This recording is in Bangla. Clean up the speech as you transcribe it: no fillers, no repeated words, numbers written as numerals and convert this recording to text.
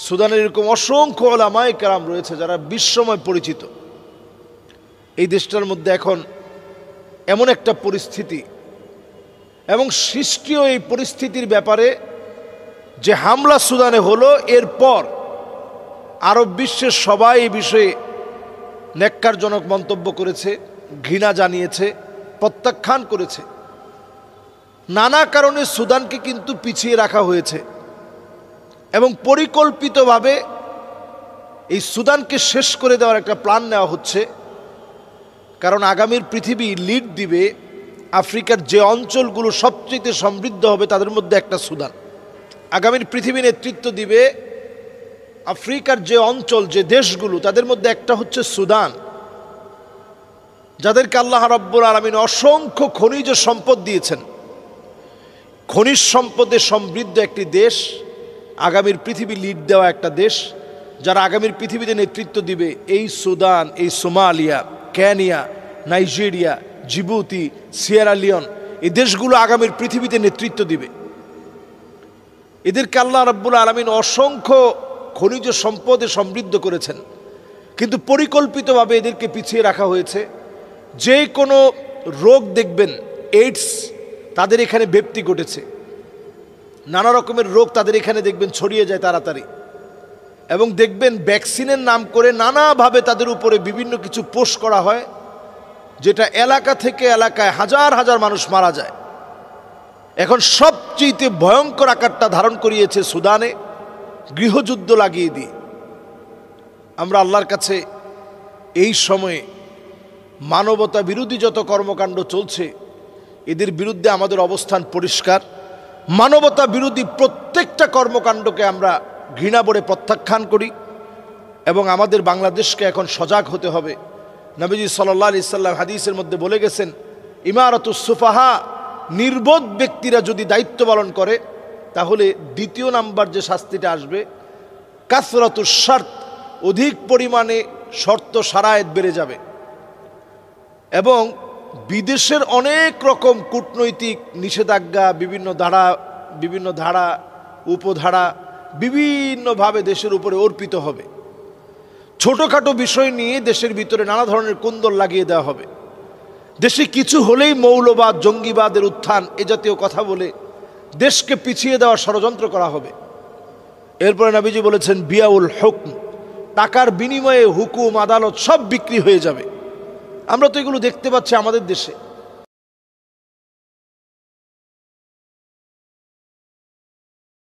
সুদানের এরকম অসংখ্য উলামায়ে কেরাম রয়েছে যারা বিশ্বময় পরিচিত। এই দেশটার মধ্যে এখন এমন একটা পরিস্থিতি এবং সৃষ্টিও এই পরিস্থিতির ব্যাপারে যে হামলা সুদানে হলো, এরপর আরব বিশ্বের সবাই এই বিষয়ে ন্যাক্কারজনক মন্তব্য করেছে, ঘৃণা জানিয়েছে, প্রত্যাখ্যান করেছে। নানা কারণে সুদানকে কিন্তু পিছিয়ে রাখা হয়েছে এবং পরিকল্পিতভাবে এই সুদানকে শেষ করে দেওয়ার একটা প্ল্যান নেওয়া হচ্ছে। কারণ আগামীর পৃথিবী লিড দিবে আফ্রিকার যে অঞ্চলগুলো সবচেয়ে সমৃদ্ধ হবে তাদের মধ্যে একটা সুদান। আগামীর পৃথিবী নেতৃত্ব দিবে আফ্রিকার যে অঞ্চল, যে দেশগুলো, তাদের মধ্যে একটা হচ্ছে সুদান, যাদেরকে আল্লাহ রাব্বুল আলামিন অসংখ্য খনিজ সম্পদ দিয়েছেন। খনিজ সম্পদে সমৃদ্ধ একটি দেশ, আগামীর পৃথিবী লিড দেওয়া একটা দেশ, যারা আগামীর পৃথিবীতে নেতৃত্ব দিবে এই সুদান, এই Somalia, Kenya, Nigeria, Djibouti, Sierra Leone, এই দেশগুলো আগামীর পৃথিবীতে নেতৃত্ব দিবে। এদেরকে আল্লাহ রাব্বুল আলামিন অসংখ্য খনিজ সম্পদে সমৃদ্ধ করেছেন, কিন্তু পরিকল্পিতভাবে এদেরকে পিছিয়ে রাখা হয়েছে। যে কোনো রোগ দেখবেন, এইডস তাদের এখানে ব্যাপ্তি ঘটেছে, নানা রকমের রোগ তাদের এখানে দেখবেন ছড়িয়ে যায় তাড়াতাড়ি, এবং দেখবেন ভ্যাকসিনের নাম করে নানাভাবে তাদের উপরে বিভিন্ন কিছু পোস্ট করা হয়, যেটা এলাকা থেকে এলাকায় হাজার হাজার মানুষ মারা যায়। এখন সবচেয়ে ভয়ঙ্কর আকারটা ধারণ করিয়েছে সুদানে, গৃহযুদ্ধ লাগিয়ে দিয়ে। আমরা আল্লাহর কাছে এই সময়ে মানবতা বিরোধী যত কর্মকাণ্ড চলছে, এদের বিরুদ্ধে আমাদের অবস্থান পরিষ্কার। মানবতা বিরোধী প্রত্যেকটা কর্মকাণ্ডকে আমরা ঘৃণা ভরে প্রত্যাখ্যান করি এবং আমাদের বাংলাদেশকে এখন সজাগ হতে হবে। নবীজি সাল্লাল্লাহু আলাইহি সাল্লাম হাদিসের মধ্যে বলে গেছেন, ইমারাতুস সুফাহা, নির্বোধ ব্যক্তিরা যদি দায়িত্ব পালন করে তাহলে দ্বিতীয় নাম্বার যে শাস্তিটা আসবে, কাসরাতুস শারত, অধিক পরিমাণে শর্ত শারায়েত বেড়ে যাবে। এবং বিদেশের অনেক রকম কূটনৈতিক নিষেধাজ্ঞা, বিভিন্ন ধারা উপধারা বিভিন্নভাবে দেশের উপরে অর্পিত হবে। ছোটোখাটো বিষয় নিয়ে দেশের ভিতরে নানা ধরনের কুন্দল লাগিয়ে দেওয়া হবে। দেশে কিছু হলেই মৌলবাদ, জঙ্গিবাদের উত্থান, এ জাতীয় কথা বলে দেশকে পিছিয়ে দেওয়ার ষড়যন্ত্র করা হবে। এরপরে নবীজি বলেছেন, বিয়াউল হুকম, টাকার বিনিময়ে হুকুম আদালত সব বিক্রি হয়ে যাবে। আমরা তো এগুলো দেখতে পাচ্ছি আমাদের দেশে।